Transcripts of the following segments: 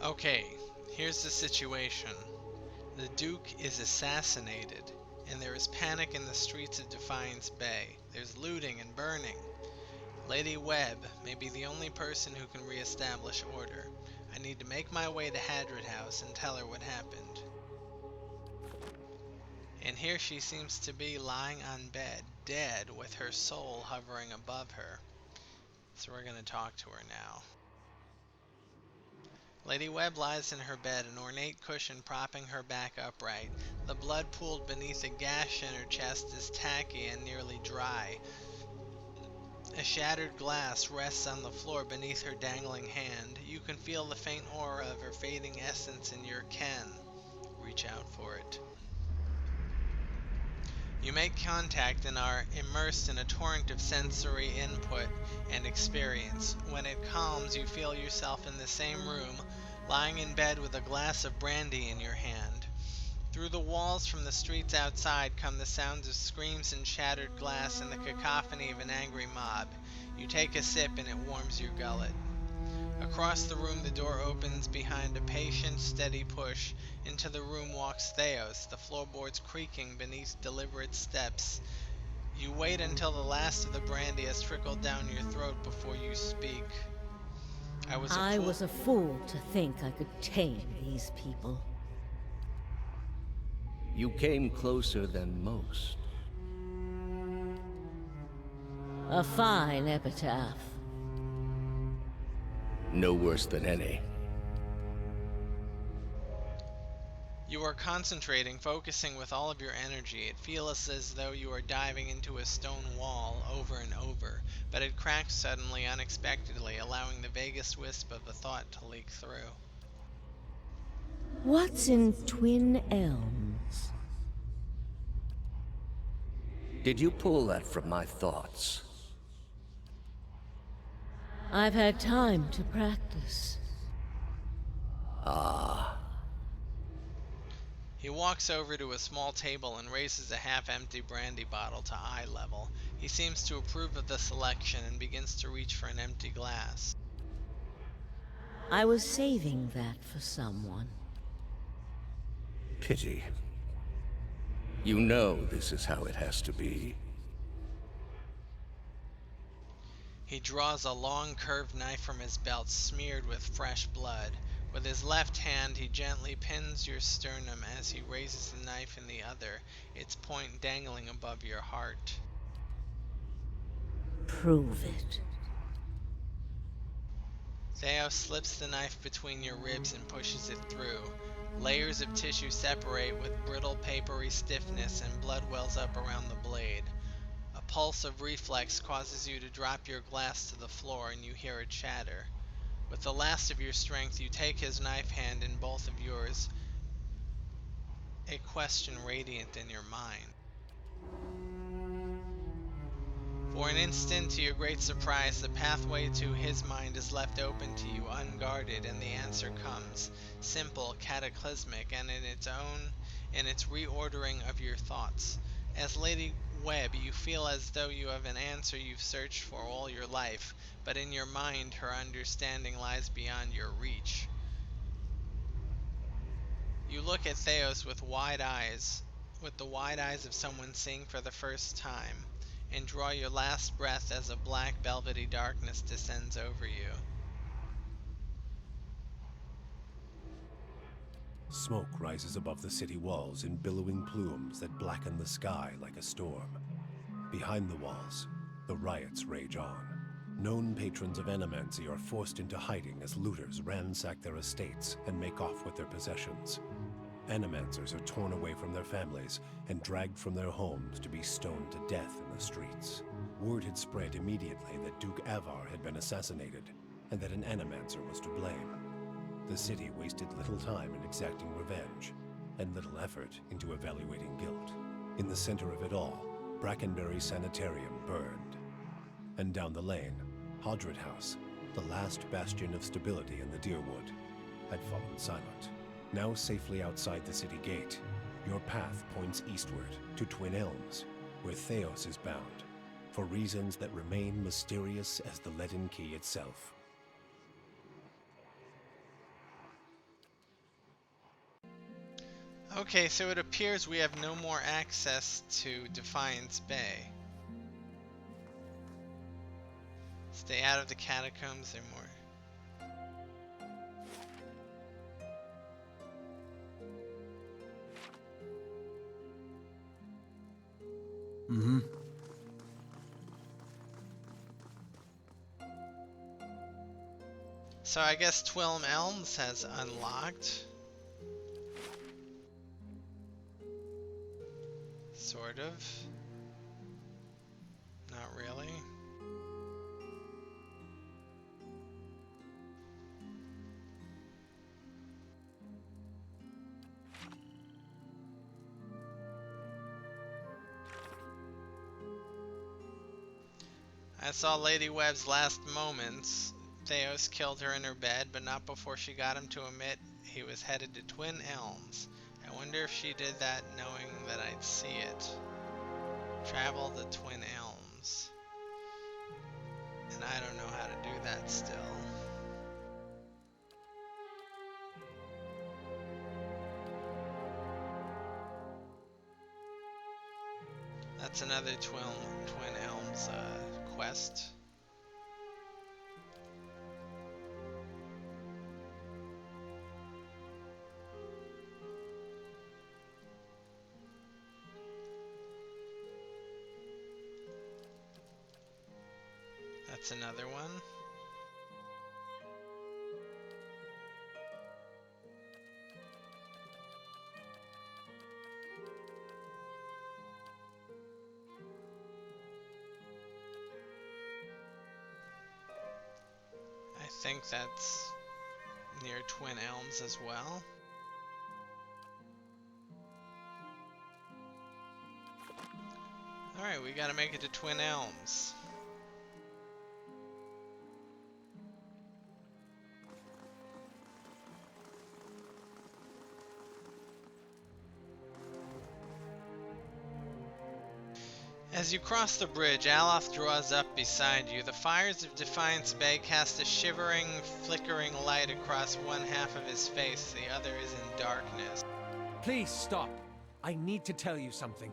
Okay, here's the situation. The Duke is assassinated, and there is panic in the streets of Defiance Bay. There's looting and burning. Lady Webb may be the only person who can re-establish order. I need to make my way to Hadrid House and tell her what happened. And here she seems to be lying on bed, dead, with her soul hovering above her. So we're going to talk to her now. Lady Webb lies in her bed, an ornate cushion propping her back upright. The blood pooled beneath a gash in her chest is tacky and nearly dry. A shattered glass rests on the floor beneath her dangling hand. You can feel the faint aura of her fading essence in your ken. Reach out for it. You make contact and are immersed in a torrent of sensory input and experience. When it calms, you feel yourself in the same room, lying in bed with a glass of brandy in your hand. Through the walls from the streets outside come the sounds of screams and shattered glass and the cacophony of an angry mob. You take a sip and it warms your gullet. Across the room the door opens behind a patient, steady push. Into the room walks Theos, the floorboards creaking beneath deliberate steps. You wait until the last of the brandy has trickled down your throat before you speak. I was a I fool. was a fool to think I could tame these people. You came closer than most. A fine epitaph. No worse than any. You are concentrating, focusing with all of your energy. It feels as though you are diving into a stone wall over and over, but it cracks suddenly, unexpectedly, allowing the vaguest wisp of a thought to leak through. What's in Twin Elms? Did you pull that from my thoughts? I've had time to practice. Ah. He walks over to a small table and raises a half-empty brandy bottle to eye level. He seems to approve of the selection and begins to reach for an empty glass. I was saving that for someone. Pity. You know this is how it has to be. He draws a long curved knife from his belt, smeared with fresh blood. With his left hand, he gently pins your sternum as he raises the knife in the other, its point dangling above your heart. Prove it. Theo slips the knife between your ribs and pushes it through. Layers of tissue separate with brittle, papery stiffness, and blood wells up around the blade. A pulse of reflex causes you to drop your glass to the floor and you hear it shatter. With the last of your strength, you take his knife hand in both of yours, a question radiant in your mind. For an instant, to your great surprise, the pathway to his mind is left open to you, unguarded, and the answer comes, simple, cataclysmic, and in its reordering of your thoughts. As Lady Webb, you feel as though you have an answer you've searched for all your life, but in your mind, her understanding lies beyond your reach. You look at Theos with the wide eyes of someone seeing for the first time, and draw your last breath as a black velvety darkness descends over you. Smoke rises above the city walls in billowing plumes that blacken the sky like a storm. Behind the walls, the riots rage on. Known patrons of Animancy are forced into hiding as looters ransack their estates and make off with their possessions. Animancers are torn away from their families and dragged from their homes to be stoned to death in the streets. Word had spread immediately that Duke Avar had been assassinated, and that an Animancer was to blame. The city wasted little time in exacting revenge, and little effort into evaluating guilt. In the center of it all, Brackenbury Sanitarium burned. And down the lane, Hadrid House, the last bastion of stability in the Dyrwood, had fallen silent. Now safely outside the city gate, your path points eastward to Twin Elms, where Theos is bound, for reasons that remain mysterious as the Leaden Key itself. Okay, so it appears we have no more access to Defiance Bay. Stay out of the catacombs anymore. Mm-hmm. So I guess Twilm Elms has unlocked. Sort of. Not really. I saw Lady Webb's last moments. Theos killed her in her bed, but not before she got him to admit he was headed to Twin Elms. I wonder if she did that knowing that I'd see it. Travel to Twin Elms. And I don't know how to do that still. That's another Twin Elms quest. That's another one. I think that's near Twin Elms as well. Alright, we gotta make it to Twin Elms. As you cross the bridge, Aloth draws up beside you. The fires of Defiance Bay cast a shivering, flickering light across one half of his face. The other is in darkness. Please stop. I need to tell you something.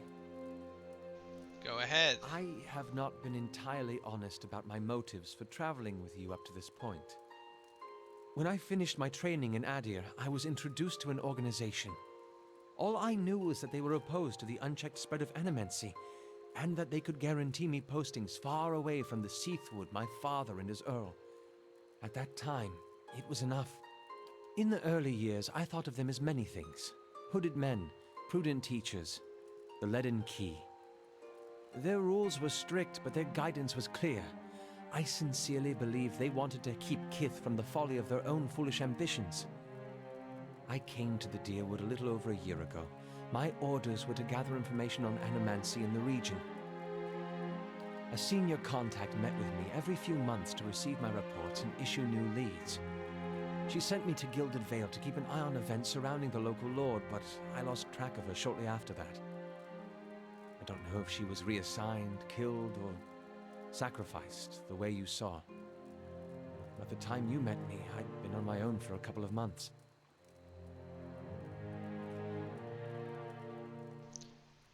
Go ahead. I have not been entirely honest about my motives for traveling with you up to this point. When I finished my training in Adir, I was introduced to an organization. All I knew was that they were opposed to the unchecked spread of animency, and that they could guarantee me postings far away from the Seathwood my father and his Earl. At that time, it was enough. In the early years, I thought of them as many things. Hooded men, prudent teachers, the Leaden Key. Their rules were strict, but their guidance was clear. I sincerely believed they wanted to keep Kith from the folly of their own foolish ambitions. I came to the Deerwood a little over a year ago. My orders were to gather information on animancy in the region. A senior contact met with me every few months to receive my reports and issue new leads. She sent me to Gilded Vale to keep an eye on events surrounding the local lord, but I lost track of her shortly after that. I don't know if she was reassigned, killed, or sacrificed, the way you saw. By the time you met me, I'd been on my own for a couple of months.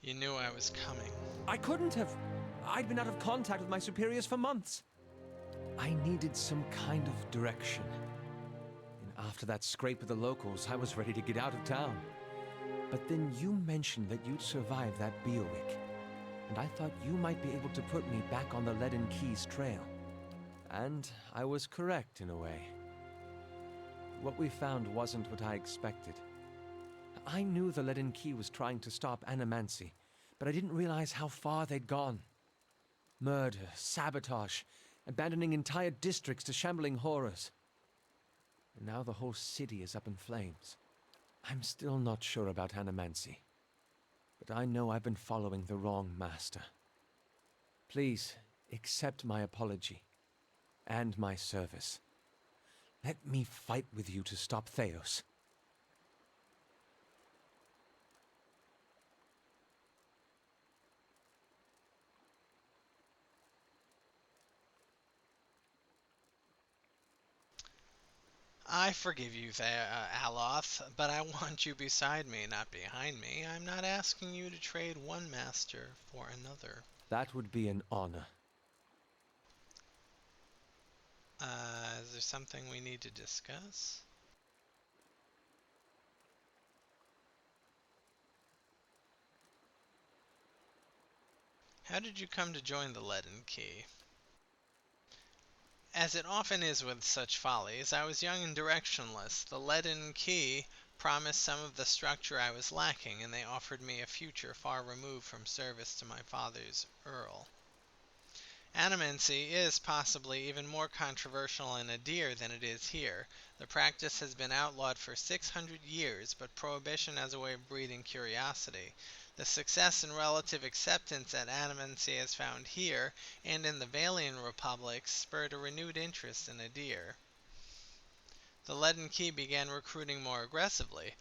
You knew I was coming. I couldn't have. I'd been out of contact with my superiors for months. I needed some kind of direction. And after that scrape with the locals, I was ready to get out of town. But then you mentioned that you'd survived that Beowick, and I thought you might be able to put me back on the Leaden Keys trail. And I was correct in a way. What we found wasn't what I expected. I knew the Leaden Key was trying to stop animancy, but I didn't realize how far they'd gone. Murder, sabotage, abandoning entire districts to shambling horrors. And now the whole city is up in flames. I'm still not sure about animancy, but I know I've been following the wrong master. Please, accept my apology, and my service. Let me fight with you to stop Theos. I forgive you there, Aloth, but I want you beside me, not behind me. I'm not asking you to trade one master for another. That would be an honor. Is there something we need to discuss? How did you come to join the Leaden Key? As it often is with such follies, I was young and directionless. The Leaden Key promised some of the structure I was lacking, and they offered me a future far removed from service to my father's Earl. Animancy is possibly even more controversial in Adir than it is here. The practice has been outlawed for 600 years, but prohibition as a way of breeding curiosity. The success and relative acceptance that animancy has found here and in the Valian republics spurred a renewed interest in Adir. The Leaden Key began recruiting more aggressively,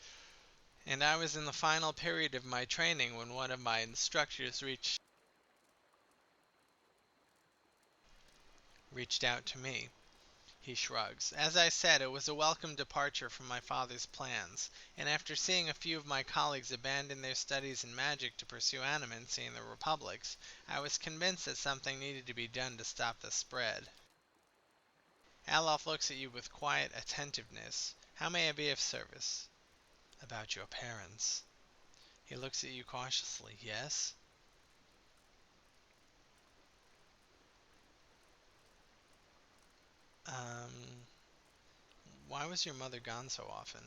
and I was in the final period of my training when one of my instructors reached out to me. He shrugs. As I said, it was a welcome departure from my father's plans, and after seeing a few of my colleagues abandon their studies in magic to pursue animancy in the republics, I was convinced that something needed to be done to stop the spread. Aloth looks at you with quiet attentiveness. How may I be of service? About your parents. He looks at you cautiously. Yes? Why was your mother gone so often?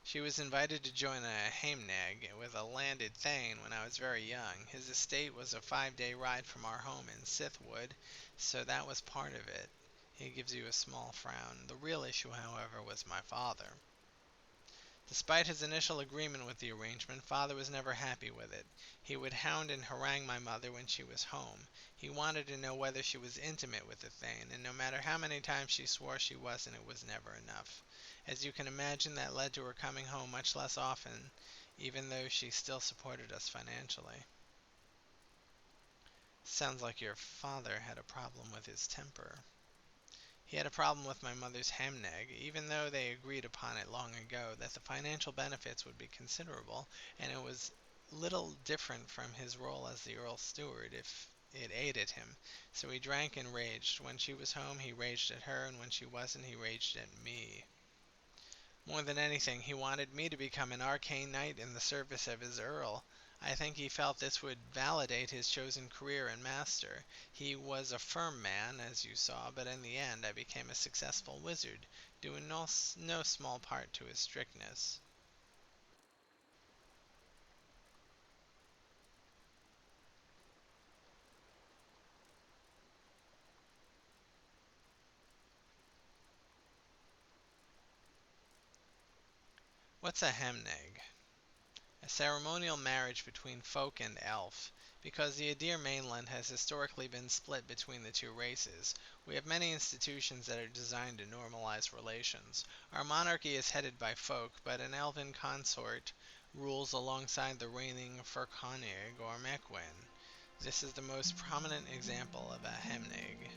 She was invited to join a Heimnag with a landed Thane when I was very young. His estate was a 5-day ride from our home in Sithwood, so that was part of it. He gives you a small frown. The real issue, however, was my father. Despite his initial agreement with the arrangement, father was never happy with it. He would hound and harangue my mother when she was home. He wanted to know whether she was intimate with the Thane, and no matter how many times she swore she wasn't, it was never enough. As you can imagine, that led to her coming home much less often, even though she still supported us financially. Sounds like your father had a problem with his temper. He had a problem with my mother's Heimnag, even though they agreed upon it long ago that the financial benefits would be considerable, and it was little different from his role as the Earl's steward if it aided him. So he drank and raged. When she was home, he raged at her, and when she wasn't, he raged at me. More than anything, he wanted me to become an arcane knight in the service of his Earl. I think he felt this would validate his chosen career and master. He was a firm man, as you saw, but in the end I became a successful wizard, due in no small part to his strictness. What's a Heimnag? A ceremonial marriage between folk and elf. Because the Adir mainland has historically been split between the two races, we have many institutions that are designed to normalize relations. Our monarchy is headed by folk, but an elven consort rules alongside the reigning Furkanir or Mekwin. This is the most prominent example of a Heimnag.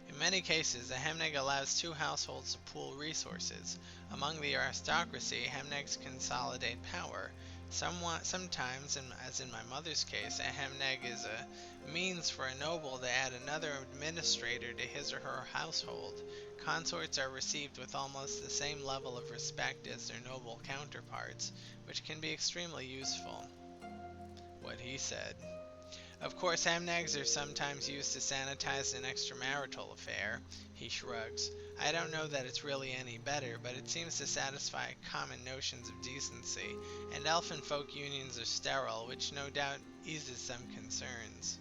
In many cases, a Heimnag allows two households to pool resources. Among the aristocracy, Heimnags consolidate power. Sometimes, as in my mother's case, a Heimnag is a means for a noble to add another administrator to his or her household. Consorts are received with almost the same level of respect as their noble counterparts, which can be extremely useful. What he said. Of course, Heimnags are sometimes used to sanitize an extramarital affair. He shrugs. I don't know that it's really any better, but it seems to satisfy common notions of decency, and elfin folk unions are sterile, which no doubt eases some concerns.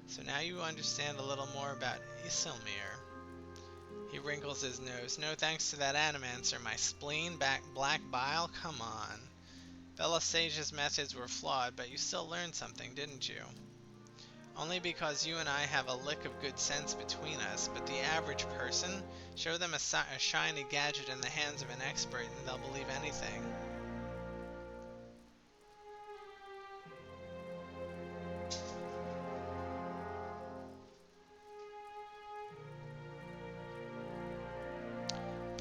So now you understand a little more about Isilmir. He wrinkles his nose. No thanks to that animancer, my spleen, black bile, come on. Belasage's methods were flawed, but you still learned something, didn't you? Only because you and I have a lick of good sense between us, but the average person, show them a shiny gadget in the hands of an expert and they'll believe anything.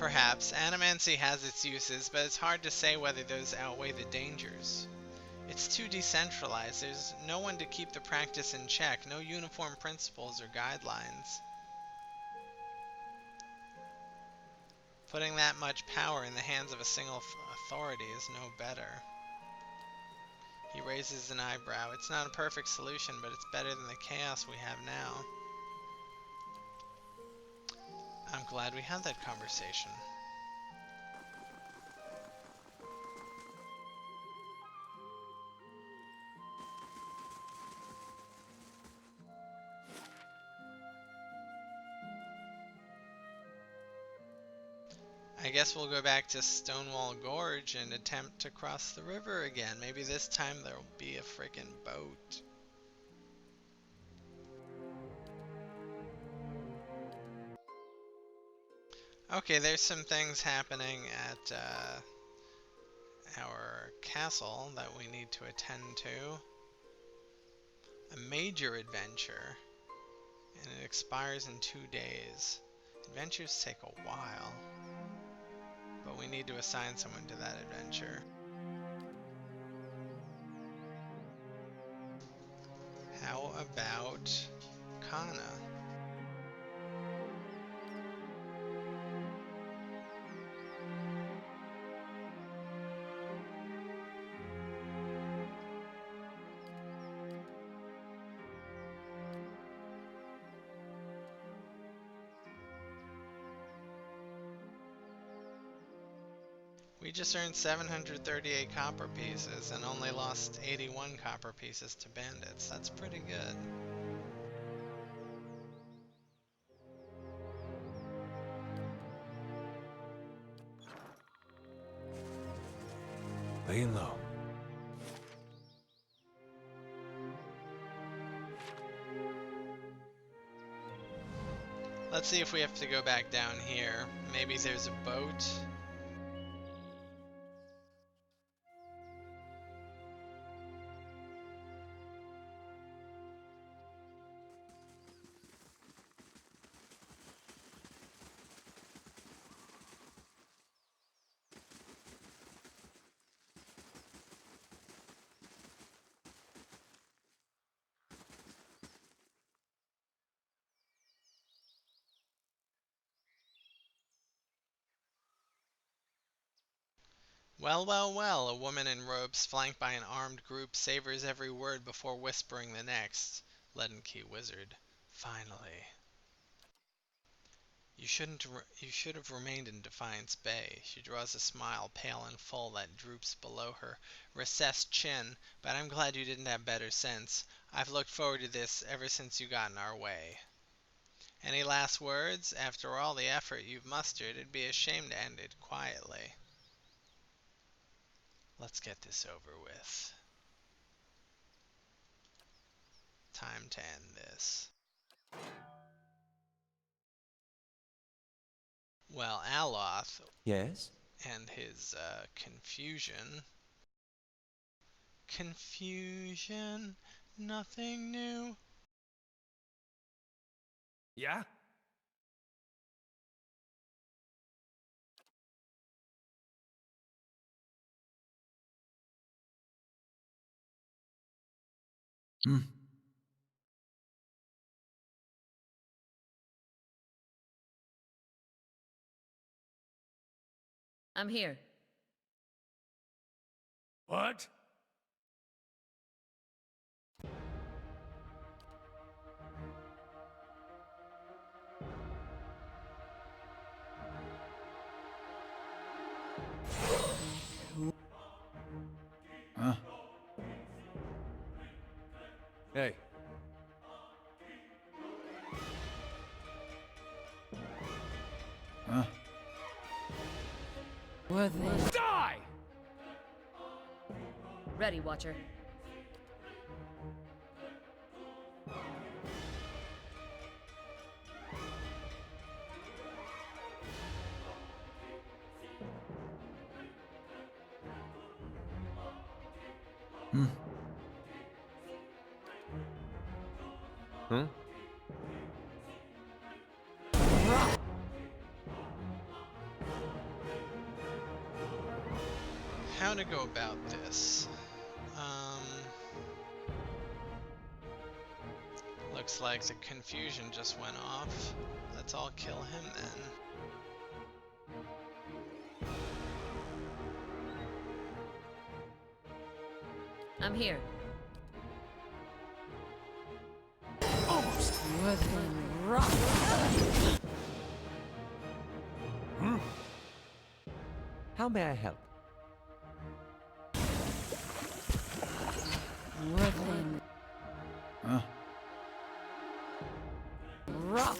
Perhaps. Animancy has its uses, but it's hard to say whether those outweigh the dangers. It's too decentralized. There's no one to keep the practice in check, no uniform principles or guidelines. Putting that much power in the hands of a single authority is no better. He raises an eyebrow. It's not a perfect solution, but it's better than the chaos we have now. I'm glad we had that conversation. I guess we'll go back to Stonewall Gorge and attempt to cross the river again. Maybe this time there'll be a friggin' boat. Okay, there's some things happening at our castle that we need to attend to. A major adventure, and it expires in 2 days. Adventures take a while, but we need to assign someone to that adventure. How about Kana? We just earned 738 copper pieces and only lost 81 copper pieces to bandits. That's pretty good. Laying low. Let's see if we have to go back down here. Maybe there's a boat. Well, well, well, a woman in robes flanked by an armed group savors every word before whispering the next. Leaden Key Wizard. Finally. You should have remained in Defiance Bay. She draws a smile, pale and full, that droops below her recessed chin, but I'm glad you didn't have better sense. I've looked forward to this ever since you got in our way. Any last words? After all the effort you've mustered, it'd be a shame to end it quietly. Let's get this over with. Time to end this. Well, Aloth Yes? and his confusion. Confusion, nothing new. Yeah? I'm here. What? Huh? Hey. Huh? Were they Die! ready, Watcher? Huh? to go about this? Looks like the confusion just went off. Let's all kill him then. I'm here. Almost. Within rock. How may I help? Within Huh? rock.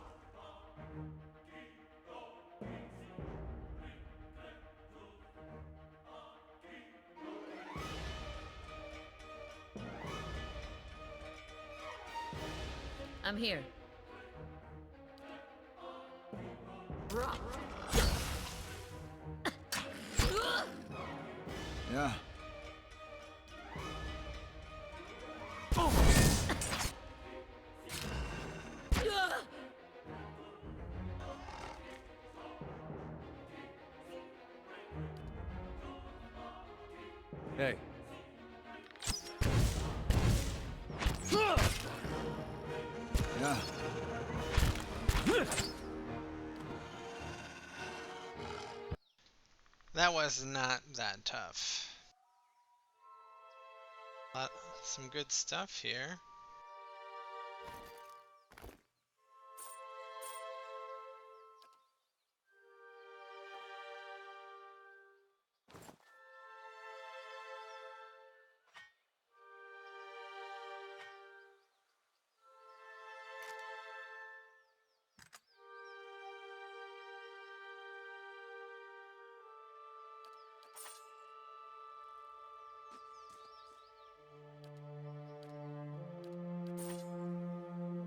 I'm here. Rock. Yeah. Hey. Yeah. That was not that tough. Some good stuff here.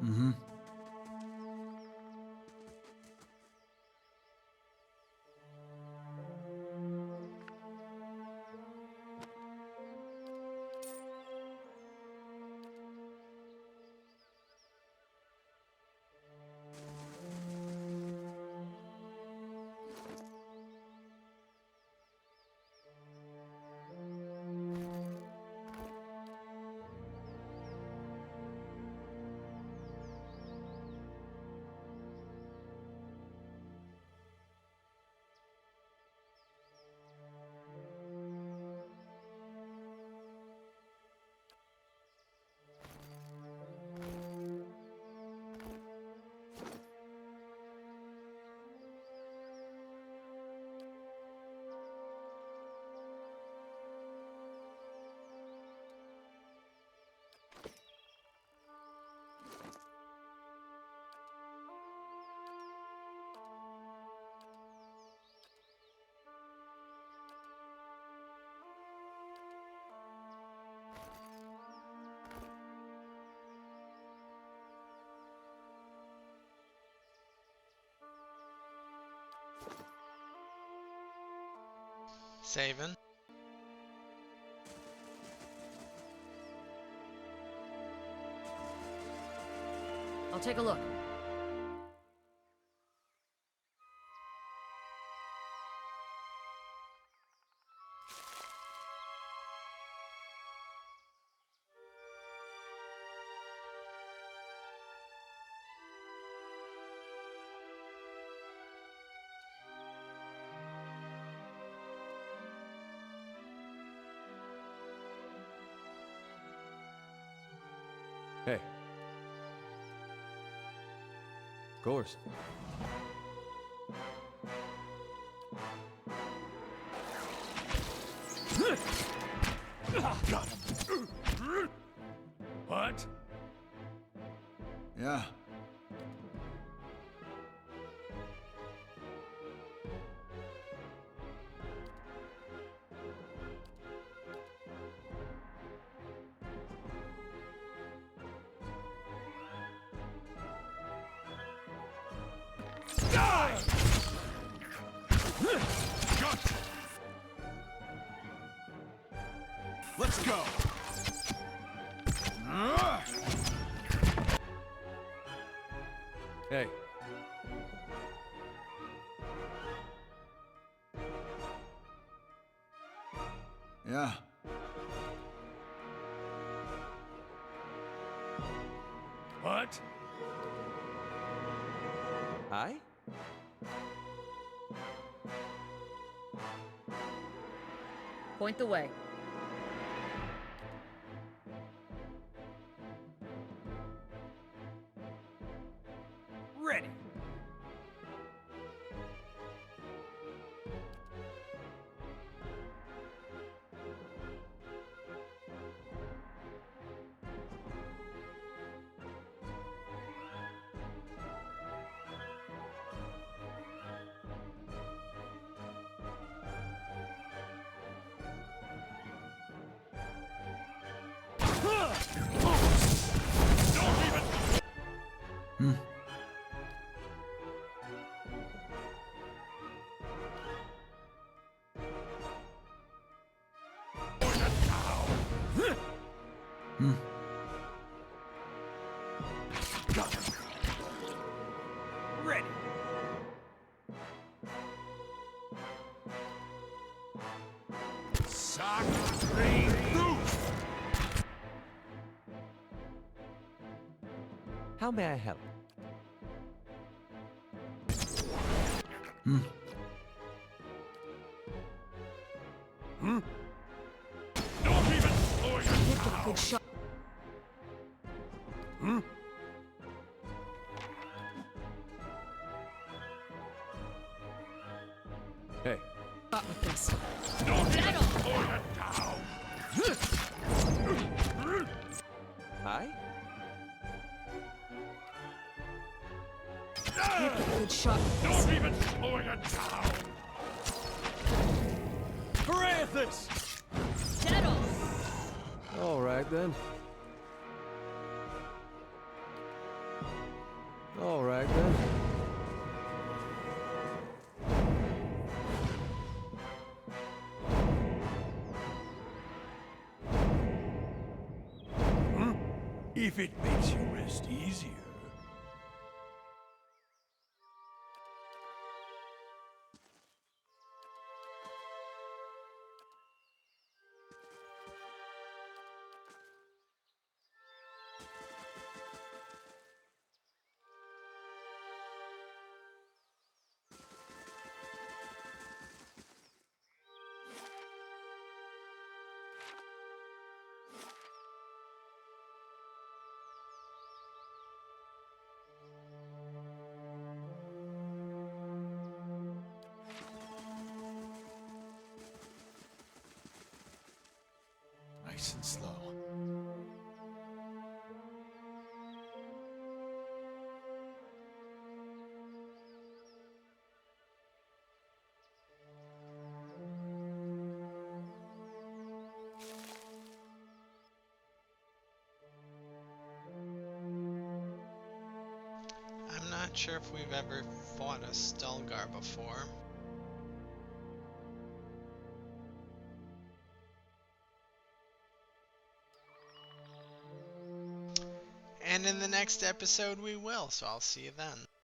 Mm-hmm. Saving. I'll take a look. Hey. Of course. Got him. What? Yeah. Die! Let's go. Hey. Yeah. What? Aye? Point the way. Ready. Ready. How may I help? Good shot. Hey, Shot with this. Aye? Good shot with this. Parathis! Settle. All right then. All right then. If it makes you rest easier. Nice and slow. I'm not sure if we've ever fought a Stelgar before. And in the next episode we will, so I'll see you then.